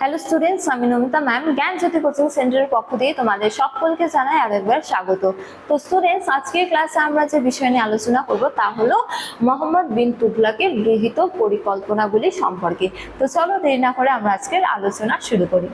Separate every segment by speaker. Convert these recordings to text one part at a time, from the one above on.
Speaker 1: Hello students, আমি Namita ma'am জ্ঞান জ্যোতি coaching সেন্টারের পক্ষ থেকে তোমাদের সকলকে জানাই আরেকবার স্বাগত। তো স্টুডেন্টস, আজকের ক্লাসে আমরা যে বিষয় নিয়ে আলোচনা করব তা হলো মোহাম্মদ বিন তুগলকের গৃহীত পরিকল্পনাগুলি সম্পর্কে। তো চলো দেরি না করে আমরা আজকের আলোচনা শুরু করি।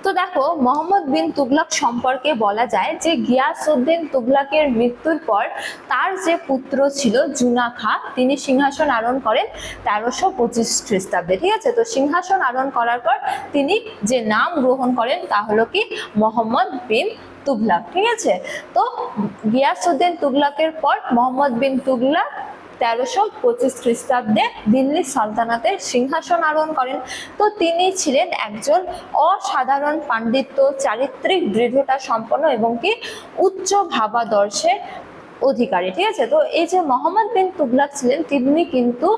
Speaker 1: তো দেখো, মোহাম্মদ বিন তুগলক সম্পর্কে বলা যায় যে গিয়াসউদ্দিন তুগলকের মৃত্যুর পর তার যে পুত্র ছিল জুনা খাঁ, তিনি সিংহাসন আরোহণ করেন 1325 খ্রিস্টাব্দে। ঠিক আছে, তো সিংহাসন আরোহণ করার পর তিনি যে নাম গ্রহণ করেন তা হলো কি মোহাম্মদ বিন তুগলক। ঠিক আছে, তো গিয়াসউদ্দিন তুগলকের পর মোহাম্মদ বিন তুগলক 1325 খ্রিস্টাব্দে দিল্লি সালতানাতের সিংহাসন আরোহণ করেন। তো তিনি ছিলেন একজন অসাধারণ পাণ্ডিত্য, চারিত্রিক দৃঢ়তা সম্পন্ন এবং কি উচ্চ ভাবাদর্শের অধিকারী। ঠিক আছে, তো এই যে মোহাম্মদ বিন তুগলক ছিলেন, তিনি কিন্তু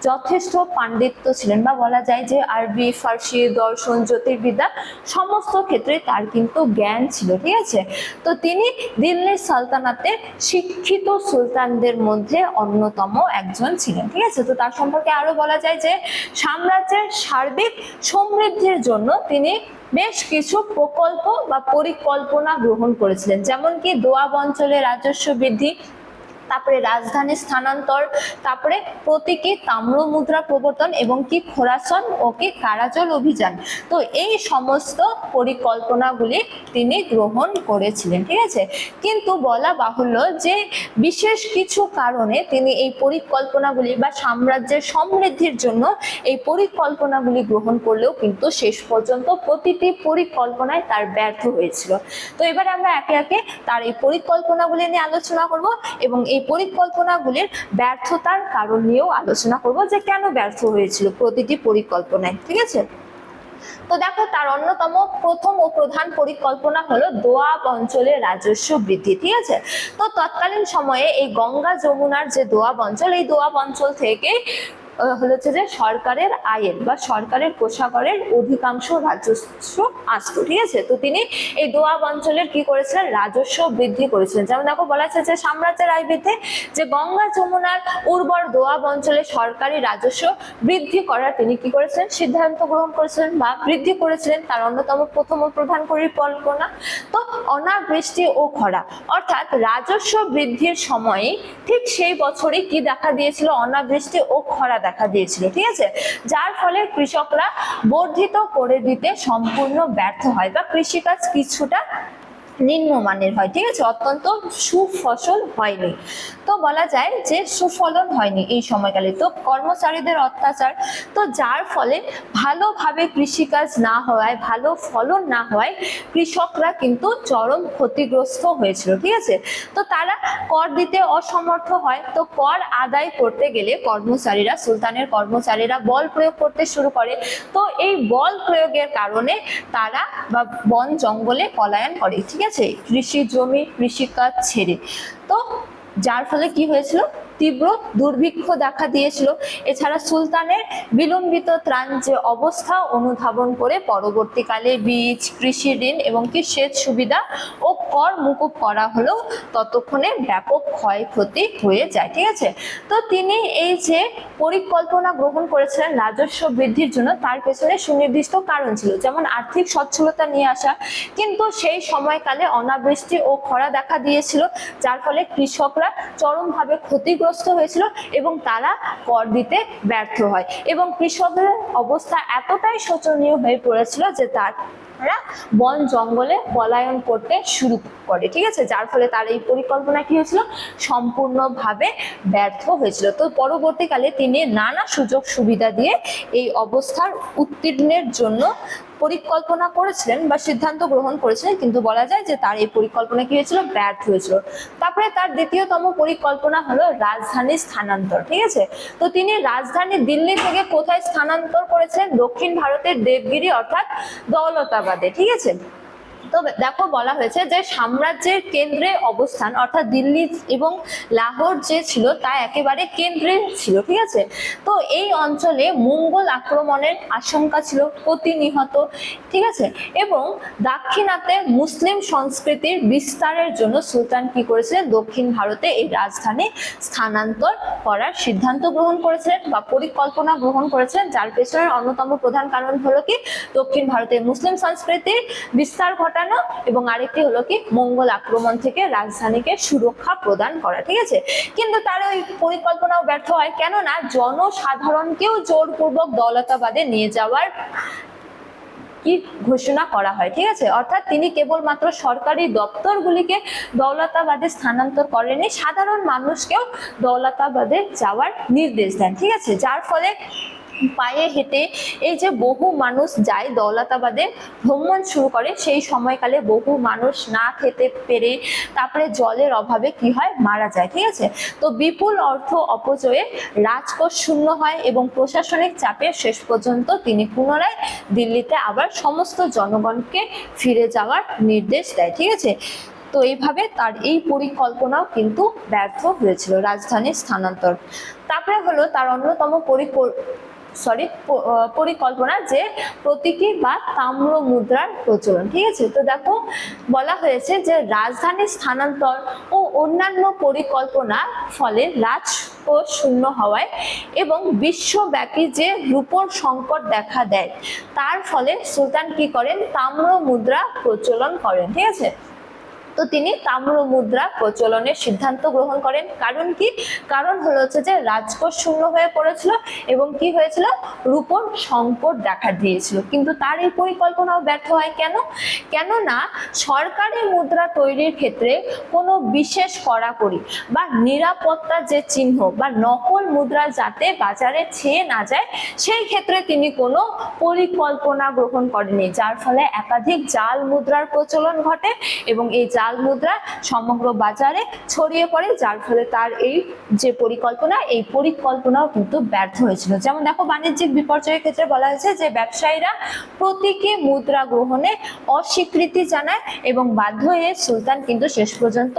Speaker 1: যথেষ্ট পাণ্ডিত্য ছিলেন, বা বলা যায় যে আরবি, ফার্সি, দর্শন, জ্যোতির্বিদ্যা সমস্ত ক্ষেত্রে তার কিন্তু জ্ঞান ছিল। ঠিক আছে, তো তিনি দিল্লি সালতানাতের শিক্ষিত সুলতানদের মধ্যে অন্যতম একজন ছিলেন। ঠিক আছে, তো তার সম্পর্কে আরো বলা যায় যে সাম্রাজ্যের সার্বিক সমৃদ্ধির জন্য তিনি বেশ কিছু প্রকল্প বা পরিকল্পনা গ্রহণ করেছিলেন, যেমন কি দোয়াব অঞ্চলে রাজস্ব বৃদ্ধি, তারপরে রাজধানী স্থানান্তর, তারপরে প্রতীকী তাম্র মুদ্রা প্রবর্তন এবং কি খোরাসান ও কি কারাজল অভিযান। তো এই সমস্ত পরিকল্পনাগুলি তিনি গ্রহণ করেছিলেন। ঠিক আছে, কিন্তু বলা বাহুল্য যে বিশেষ কিছু কারণে তিনি এই পরিকল্পনাগুলি বা সাম্রাজ্যের সমৃদ্ধির জন্য এই পরিকল্পনাগুলি গ্রহণ করলেও কিন্তু শেষ পর্যন্ত প্রতিটি পরিকল্পনায় তার ব্যর্থ হয়েছিল। তো এবারে আমরা একে একে তার এই পরিকল্পনাগুলি নিয়ে আলোচনা করব এবং এই পরিকল্পনাগুলির ব্যর্থতার কারণ নিয়েও আলোচনা করব যে কেন ব্যর্থ হয়েছিল প্রতিটি পরিকল্পনায়। ঠিক আছে, তো দেখো, তার অন্যতম প্রথম ও প্রধান পরিকল্পনা হলো দোয়াব অঞ্চলের রাজস্ব বৃদ্ধি। ঠিক আছে, তো তৎকালীন সময়ে এই গঙ্গা যমুনার যে দোয়াব অঞ্চল, এই দোয়াব অঞ্চল থেকে হচ্ছে যে সরকারের আয়ের বা সরকারের কোষাগারের অধিকাংশ রাজস্ব আসতো। ঠিক আছে, তো তিনি এই দোয়াব অঞ্চলের কি করেছিলেন, রাজস্ব বৃদ্ধি করেছিলেন। যেমন দেখো বলা আছে যে সাম্রাজ্যের আয় বৃদ্ধি, যে গঙ্গা যমুনার উর্বর দোয়াব অঞ্চলে সরকারি রাজস্ব বৃদ্ধি করার তিনি কি করেছিলেন, সিদ্ধান্ত গ্রহণ করেছিলেন বা বৃদ্ধি করেছিলেন। তার অন্যতম প্রথম ও প্রধান পরিকল্পনা তো অনাবৃষ্টি ও খরা, অর্থাৎ রাজস্ব বৃদ্ধির সময়ে ঠিক সেই বছরই কি দেখা দিয়েছিল, অনাবৃষ্টি ও খরা দেখা দিয়েছিল। ঠিক আছে, যার ফলে কৃষকরা বর্ধিত করে দিতে সম্পূর্ণ ব্যর্থ হয় বা কৃষিকাজ কিছুটা নিম্নমানের হয়। ঠিক আছে, অত্যন্ত সুফসল হয়নি। তো বলা যায় যে সুফলন হয়নি এই সময়কালে। তো কর্মচারীদের অত্যাচার, তো যার ফলে ভালোভাবে কৃষিকাজ না হওয়ায়, ভালো ফলন না হওয়ায় কৃষকরা কিন্তু চরম ক্ষতিগ্রস্ত হয়েছিল। ঠিক আছে, তো তারা কর দিতে অসমর্থ হয়। তো কর আদায় করতে গেলে কর্মচারীরা, সুলতানের কর্মচারীরা বল প্রয়োগ করতে শুরু করে। তো এই বল প্রয়োগের কারণে তারা বা বন জঙ্গলে পলায়ন করে। ঠিক আছে, কৃষি জমি, কৃষিকাজ ছেড়ে। তো যার ফলে কি হয়েছিল, তীব্র দুর্ভিক্ষ দেখা দিয়েছিল। এছাড়া সুলতানের বিলম্বিত ত্রাণ যে অবস্থা অনুধাবন করে পরবর্তীকালে বীজ, কৃষি ঋণ এবং কি সেচ সুবিধা ও কর মুকুব করা হলেও ততক্ষণে ব্যাপক ক্ষয়ক্ষতি হয়ে যায়। ঠিক আছে, তো তিনি এই যে পরিকল্পনা গ্রহণ করেছিলেন রাজস্ব বৃদ্ধির জন্য, তার পেছনে সুনির্দিষ্ট কারণ ছিল, যেমন আর্থিক সচ্ছলতা নিয়ে আসা। কিন্তু সেই সময়কালে অনাবৃষ্টি ও খরা দেখা দিয়েছিল, যার ফলে কৃষকরা চরমভাবে ক্ষতিগ্রস্ত হয়েছিল এবং তারা কর দিতে ব্যর্থ হয় এবং কৃষকদের অবস্থা এতটাই শোচনীয় হয়ে পড়েছিল যে তারা বন জঙ্গলে পলায়ন করতে শুরু করে। ঠিক আছে, যার ফলে তার এই পরিকল্পনা কি হয়েছিল, সম্পূর্ণভাবে ব্যর্থ হয়েছিল। তো পরবর্তীকালে তিনি নানা সুযোগ সুবিধা দিয়ে এই অবস্থার উত্তীর্ণের জন্য পরিকল্পনা করেছিলেন বা সিদ্ধান্ত গ্রহণ করেছিলেন, কিন্তু বলা যায় যে তার এই পরিকল্পনা কি হয়েছিল, ব্যর্থ হয়েছিল। তারপরে তার দ্বিতীয়তম পরিকল্পনা হলো রাজধানী স্থানান্তর। ঠিক আছে, তো তিনি রাজধানী দিল্লি থেকে কোথায় স্থানান্তর করেছিলেন, দক্ষিণ ভারতের দেবগিরি অর্থাৎ দৌলতাবাদে। ঠিক আছে, তো দেখো বলা হয়েছে যে সাম্রাজ্যের কেন্দ্রে অবস্থান অর্থাৎ দিল্লি এবং লাহোর যে ছিল তা একেবারে কেন্দ্রে ছিল, ঠিক আছে। তো এই অঞ্চলে মঙ্গল আক্রমণের আশঙ্কা ছিল, প্রতিনিহত, ঠিক আছে। এবং দাক্ষিণাত্যে মুসলিম সংস্কৃতির বিস্তারের জন্য সুলতান কি করেছিলেন, দক্ষিণ ভারতে এই রাজধানী স্থানান্তর করার সিদ্ধান্ত গ্রহণ করেছিলেন বা পরিকল্পনা গ্রহণ করেছিলেন, যার পেছনের অন্যতম প্রধান কারণ হলো কি দক্ষিণ ভারতে মুসলিম সংস্কৃতির বিস্তার ঘটানো এবং আরেকটি হলো কি মঙ্গল আক্রমণ থেকে রাজধানীকে সুরক্ষা প্রদান করা, ঠিক আছে। কিন্তু তার ওই পরিকল্পনাও ব্যর্থ হয়, কেননা জনসাধারণকেও জোরপূর্বক দৌলতাবাদে নিয়ে যাওয়ার কি ঘোষণা করা হয়, ঠিক আছে। অর্থাৎ তিনি কেবলমাত্র সরকারি দপ্তরগুলিকে দৌলতাবাদে স্থানান্তর করেনি, সাধারণ মানুষকেও দৌলতাবাদে যাওয়ার নির্দেশ দেন, ঠিক আছে। যার ফলে পায়ে হেঁটে এই যে বহু মানুষ যায় দৌলতাবাদে ভ্রমণ শুরু করে, সেই সময়কালে বহু মানুষ না খেতে পেরে তারপরে জলের অভাবে কি হয়, মারা যায়, ঠিক আছে। তো বিপুল অর্থ অপচয়ে রাজকোষ শূন্য হয় এবং প্রশাসনিক চাপে শেষ পর্যন্ত তিনি পুনরায় দিল্লিতে আবার সমস্ত জনগণকে ফিরে যাওয়ার নির্দেশ দেয়, ঠিক আছে। তো এইভাবে তার এই পরিকল্পনাও কিন্তু ব্যর্থ হয়েছিল, রাজধানীর স্থানান্তর। তারপরে হলো তার অন্যতম পরিকল্পনা যে প্রতীকী বা তাম্র মুদ্রার প্রচলন, ঠিক আছে। তো দেখো বলা হয়েছে যে রাজধানী স্থানান্তর ও অন্যান্য পরিকল্পনার ফলে রাজকোষ শূন্য হওয়ায় এবং বিশ্বব্যাপী যে রূপোর সংকট দেখা দেয়, তার ফলে সুলতান কি করেন, তাম্র মুদ্রা প্রচলন করেন, ঠিক আছে। তো তিনি তাম্র মুদ্রা প্রচলনের সিদ্ধান্ত গ্রহণ করেন। কারণ কি, কারণ হলো হচ্ছে যে রাজকোষ শূন্য হয়ে পড়েছিল এবং কি হয়েছিল, রূপোর সংকট দেখা দিয়েছিল। কিন্তু তার এই পরিকল্পনাও ব্যর্থ হয়, কেন, কেননা সরকারি মুদ্রা তৈরির ক্ষেত্রে কোনো বিশেষ কড়াকড়ি বা নিরাপত্তার যে চিহ্ন বা নকল মুদ্রা যাতে বাজারে ছেয়ে না যায়, সেই ক্ষেত্রে তিনি কোনো পরিকল্পনা গ্রহণ করেনি, যার ফলে একাধিক জাল মুদ্রার প্রচলন ঘটে এবং এই জাল মুদ্রা সমগ্র বাজারে ছড়িয়ে পড়ে, যার ফলে তার এই যে পরিকল্পনা, এই পরিকল্পনাও কিন্তু ব্যর্থ হয়েছিল। যেমন দেখো বাণিজ্যিক বিপর্যয়ের ক্ষেত্রে বলা হয়েছে যে ব্যবসায়ীরা প্রতীকী মুদ্রা গ্রহণে অস্বীকৃতি জানায় এবং বাধ্য হয়ে সুলতান কিন্তু শেষ পর্যন্ত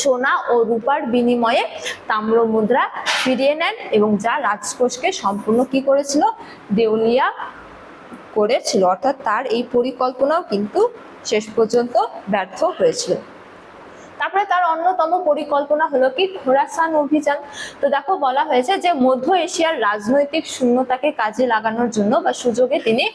Speaker 1: সোনা ও রূপার বিনিময়ে তাম্র মুদ্রা ফিরিয়ে নেন এবং যা রাজকোষকে সম্পূর্ণ কি করেছিল, দেউলিয়া করেছিল। অর্থাৎ তার এই পরিকল্পনাও কিন্তু শেষ পর্যন্ত ব্যর্থ হয়েছিল। তারপরে তার অন্যতম পরিকল্পনা হলো কি খোরাসান অভিযান। তো দেখো বলা হয়েছে যে মধ্য এশিয়ার রাজনৈতিক শূন্যতাকে কাজে লাগানোর জন্য বা সুযোগে তিনি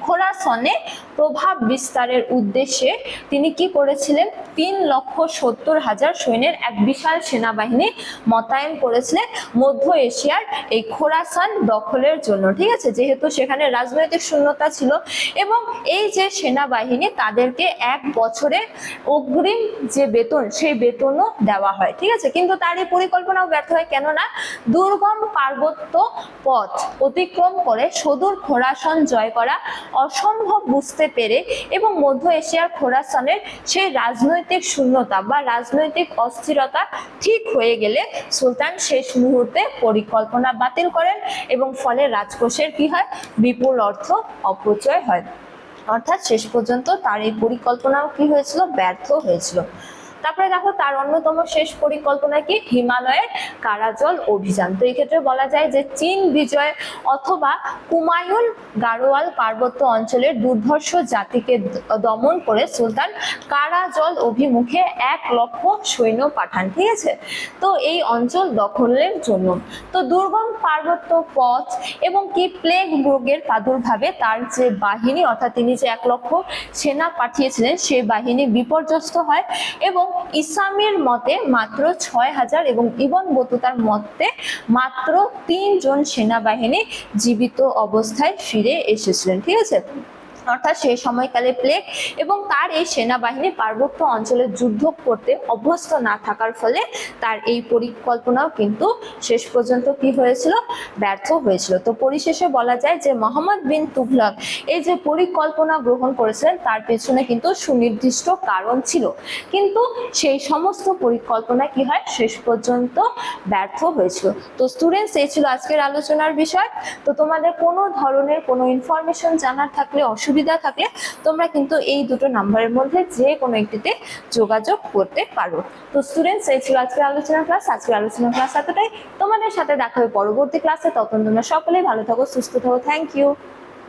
Speaker 1: খোরাসানে প্রভাব বিস্তারের উদ্দেশ্যে তিনি কি করেছিলেন, 3,70,000 সৈন্যের এক বিশাল সেনাবাহিনী মোতায়েন করেছিলেন মধ্য এশিয়ার এই খোরাসান দখলের জন্য, ঠিক আছে। যেহেতু সেখানে রাজনৈতিক শূন্যতা ছিল এবং এই যে সেনাবাহিনী তাদেরকে 1 বছরে অগ্রিম যে বেতন, সেই বেতনও দেওয়া হয়, ঠিক আছে। কিন্তু তার এই পরিকল্পনাও ব্যর্থ হয়, কেননা দুর্গম পার্বত্য পথ অতিক্রম করে সুদূর খোরাসান জয় করা অসম্ভব বুঝতে পেরে এবং মধ্য এশিয়ার খোরাসানের সেই রাজনৈতিক শূন্যতা বা রাজনৈতিক অস্থিরতা ঠিক হয়ে গেলে সুলতান শেষ মুহূর্তে পরিকল্পনা বাতিল করেন এবং ফলে রাজকোষের কি হয়, বিপুল অর্থ অপচয় হয়। অর্থাৎ শেষ পর্যন্ত তার এই পরিকল্পনাও কি হয়েছিল, ব্যর্থ হয়েছিল। তারপরে দেখো তার অন্যতম শেষ পরিকল্পনা কি, হিমালয়ের কারাজল অভিযান। তো এই ক্ষেত্রে বলা যায় যে চীন বিজয় অথবা কুমায়ুন গাড়োয়াল পার্বত্য অঞ্চলের দুর্ধর্ষ জাতিকে দমন করে সুলতান কারাজল অভিমুখে 1,00,000 সৈন্য পাঠান, ঠিক আছে। তো এই অঞ্চল দখলের জন্য তো দুর্গম পার্বত্য পথ এবং কি প্লেগ রোগের প্রাদুর্ভাবে তার যে বাহিনী, অর্থাৎ তিনি যে 1,00,000 সেনা পাঠিয়েছিলেন সেই বাহিনী বিপর্যস্ত হয় এবং ইসলামের মতে মাত্র 6,000 এবং ইবন বতুতার মতে মাত্র 3 জন সেনাবাহিনী জীবিত অবস্থায় ফিরে এসেছিলেন, ঠিক আছে। অর্থাৎ সেই সময়কালে প্লেগ এবং তার এই সেনাবাহিনী পার্বত্য অঞ্চলে যুদ্ধ করতে অভ্যস্ত না থাকার ফলে তার এই পরিকল্পনাও কিন্তু শেষ পর্যন্ত কি হয়েছিল, ব্যর্থ হয়েছিল। তো পরিশেষে বলা যায় যে মোহাম্মদ বিন তুগলক এই যে পরিকল্পনা গ্রহণ করেছিলেন তার পেছনে কিন্তু সুনির্দিষ্ট কারণ ছিল, কিন্তু সেই সমস্ত পরিকল্পনা কি হয়, শেষ পর্যন্ত ব্যর্থ হয়েছিল। তো স্টুডেন্টস, এই ছিল আজকের আলোচনার বিষয়। তো তোমাদের কোনো ধরনের কোনো ইনফরমেশন জানার থাকলে অসুবিধা অসুবিধা থাকলে তোমরা কিন্তু এই দুটো নাম্বারের মধ্যে যে কোনো একটিতে যোগাযোগ করতে পারো। তো স্টুডেন্টস, এই ছিল আজকের আলোচনা ক্লাস। আজকের আলোচনা ক্লাস এতটাই। তোমাদের সাথে দেখা হবে পরবর্তী ক্লাসে। ততক্ষণ তোমরা সকলেই ভালো থাকো, সুস্থ থাকো। Thank you.